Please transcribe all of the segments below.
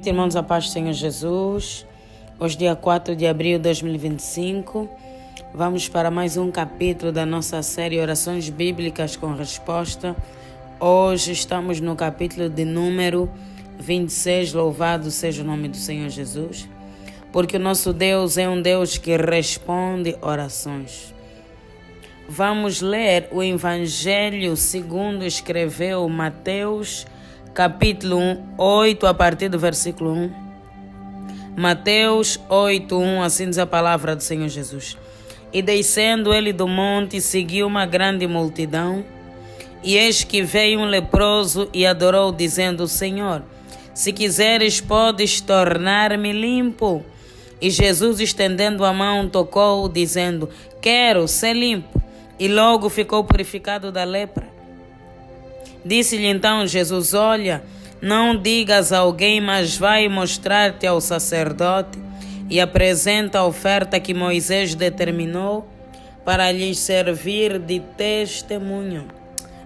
Irmãos, a paz do Senhor Jesus. Hoje, dia 4 de abril de 2025, vamos para mais um capítulo da nossa série Orações Bíblicas com Resposta. Hoje estamos no capítulo de número 26. Louvado seja o nome do Senhor Jesus, porque o nosso Deus é um Deus que responde orações. Vamos ler o Evangelho segundo escreveu Mateus, capítulo 8, a partir do versículo 1. Mateus 8, 1, assim diz a palavra do Senhor Jesus. E descendo ele do monte, seguiu uma grande multidão, e eis que veio um leproso e adorou, dizendo: Senhor, se quiseres, podes tornar-me limpo. E Jesus, estendendo a mão, tocou-o, dizendo: quero ser limpo. E logo ficou purificado da lepra. Disse-lhe então Jesus: olha, não digas a alguém, mas vai mostrar-te ao sacerdote e apresenta a oferta que Moisés determinou para lhes servir de testemunho.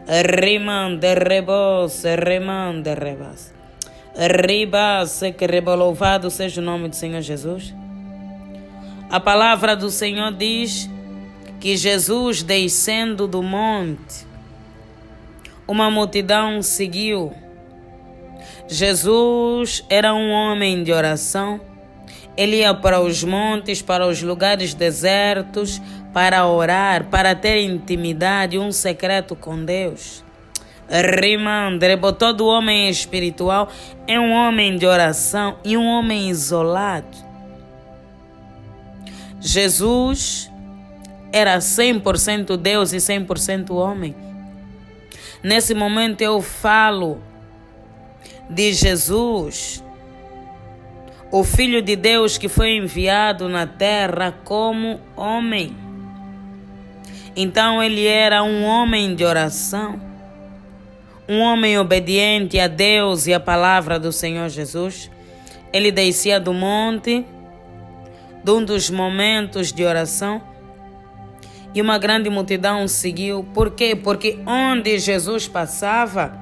Rimande rebos, remande rebas. Ribase que louvado seja o nome do Senhor Jesus. A palavra do Senhor diz que Jesus, descendo do monte, uma multidão seguiu. Jesus era um homem de oração. Ele ia para os montes, para os lugares desertos, para orar, para ter intimidade, um secreto com Deus. Rimandrebo, todo homem espiritual é um homem de oração e um homem isolado. Jesus era 100% Deus e 100% homem. Nesse momento eu falo de Jesus, o Filho de Deus que foi enviado na terra como homem. Então ele era um homem de oração, um homem obediente a Deus e à palavra do Senhor Jesus. Ele descia do monte, de um dos momentos de oração, e uma grande multidão seguiu. Por quê? Porque onde Jesus passava,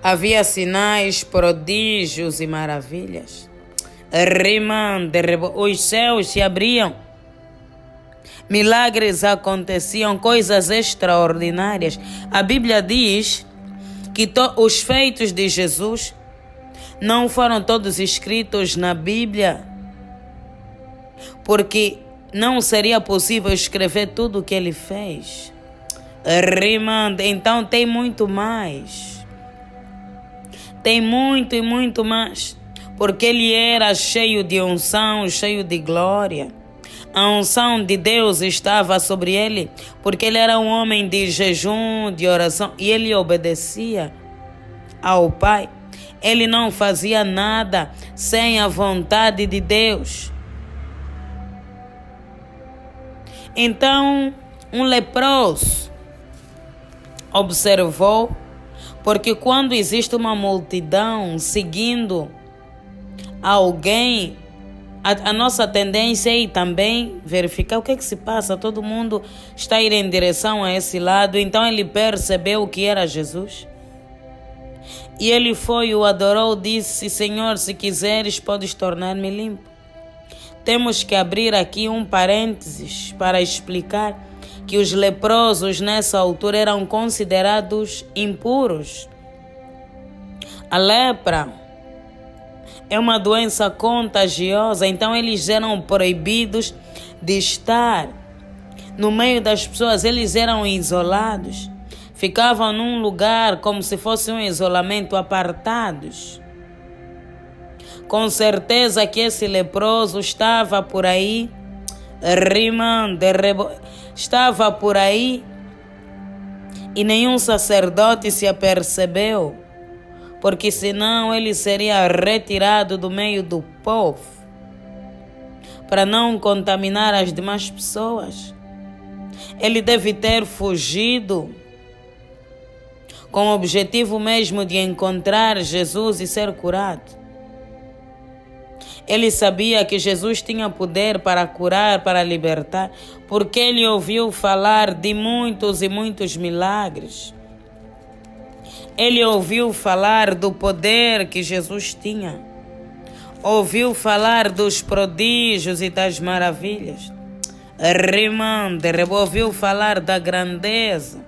havia sinais, prodígios e maravilhas. Os céus se abriam, milagres aconteciam, coisas extraordinárias. A Bíblia diz que os feitos de Jesus não foram todos escritos na Bíblia, porque não seria possível escrever tudo o que ele fez. Então tem muito mais. Tem muito e muito mais. Porque ele era cheio de unção, cheio de glória. A unção de Deus estava sobre ele, porque ele era um homem de jejum, de oração, e ele obedecia ao Pai. Ele não fazia nada sem a vontade de Deus. Então, um leproso observou, porque quando existe uma multidão seguindo alguém, a nossa tendência é também verificar o que se passa. Todo mundo está indo em direção a esse lado. Então ele percebeu que era Jesus. E ele foi, o adorou, disse: Senhor, se quiseres, podes tornar-me limpo. Temos que abrir aqui um parênteses para explicar que os leprosos nessa altura eram considerados impuros. A lepra é uma doença contagiosa, então eles eram proibidos de estar no meio das pessoas, eles eram isolados, ficavam num lugar como se fosse um isolamento, apartados. Com certeza que esse leproso estava por aí, estava por aí, e nenhum sacerdote se apercebeu, porque senão ele seria retirado do meio do povo, para não contaminar as demais pessoas. Ele deve ter fugido com o objetivo mesmo de encontrar Jesus e ser curado. Ele sabia que Jesus tinha poder para curar, para libertar, porque ele ouviu falar de muitos e muitos milagres. Ele ouviu falar do poder que Jesus tinha. Ouviu falar dos prodígios e das maravilhas. Ouviu falar da grandeza.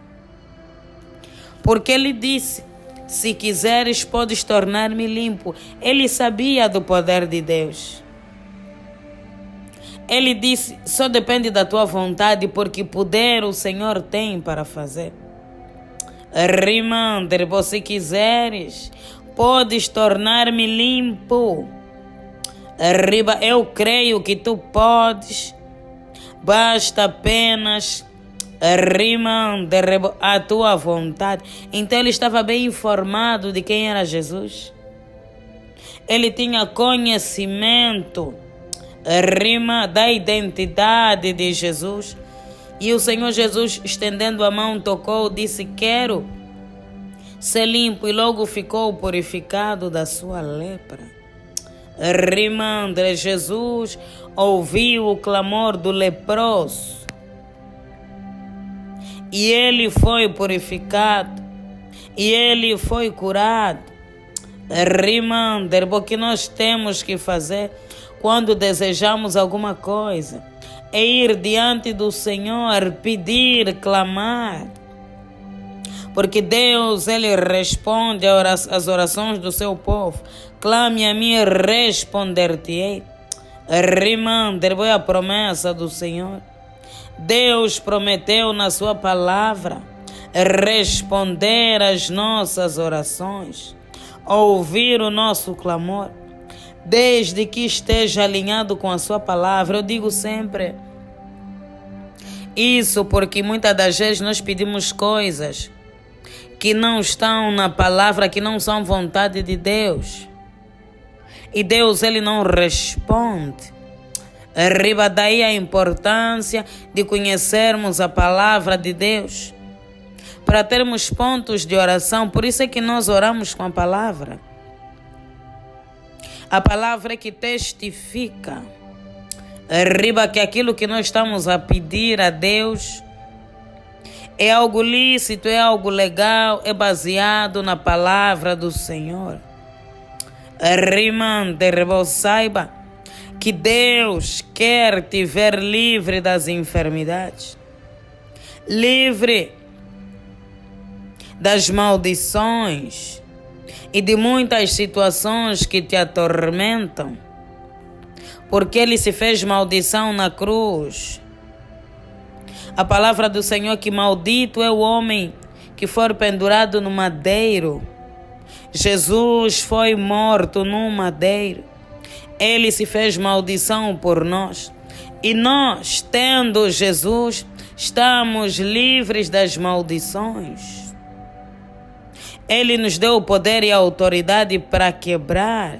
Porque ele disse: se quiseres, podes tornar-me limpo. Ele sabia do poder de Deus. Ele disse: só depende da tua vontade, porque poder o Senhor tem para fazer. Se quiseres, podes tornar-me limpo. Eu creio que tu podes. Basta apenas a tua vontade. Então ele estava bem informado de quem era Jesus. Ele tinha conhecimento da identidade de Jesus. E o Senhor Jesus, estendendo a mão, tocou, disse: quero ser limpo, e logo ficou purificado da sua lepra. Jesus ouviu o clamor do leproso e ele foi purificado e ele foi curado. O que nós temos que fazer quando desejamos alguma coisa é ir diante do Senhor, pedir, clamar. Porque Deus, Ele responde às orações do seu povo. Clame a mim e responder-te-ei. É a promessa do Senhor. Deus prometeu na sua palavra responder às nossas orações, ouvir o nosso clamor, desde que esteja alinhado com a sua palavra. Eu digo sempre isso porque muitas das vezes nós pedimos coisas que não estão na palavra, que não são vontade de Deus. E Deus, Ele não responde. Daí a importância de conhecermos a palavra de Deus, para termos pontos de oração. Por isso é que nós oramos com a palavra. A palavra é que testifica que aquilo que nós estamos a pedir a Deus é algo lícito, é algo legal, é baseado na palavra do Senhor. Saiba que Deus quer te ver livre das enfermidades, livre das maldições e de muitas situações que te atormentam, porque Ele se fez maldição na cruz. A palavra do Senhor que maldito é o homem que for pendurado no madeiro. Jesus foi morto no madeiro. Ele se fez maldição por nós. E nós, tendo Jesus, estamos livres das maldições. Ele nos deu o poder e a autoridade para quebrar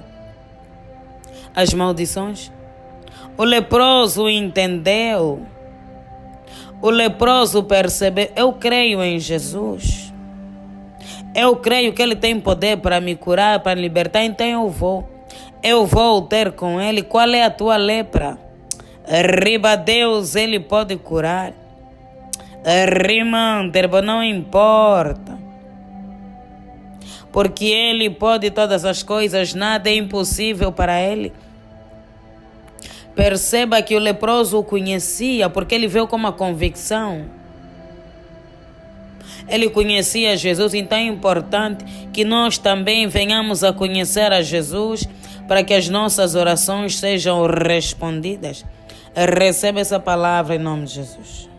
as maldições. O leproso entendeu. O leproso percebeu: eu creio em Jesus. Eu creio que Ele tem poder para me curar, para me libertar, então eu vou ter com Ele. Qual é a tua lepra? Deus, Ele pode curar. Não importa. Porque Ele pode todas as coisas, nada é impossível para Ele. Perceba que o leproso o conhecia, porque ele veio com uma convicção. Ele conhecia Jesus, então é importante que nós também venhamos a conhecer a Jesus, para que as nossas orações sejam respondidas. Receba essa palavra em nome de Jesus.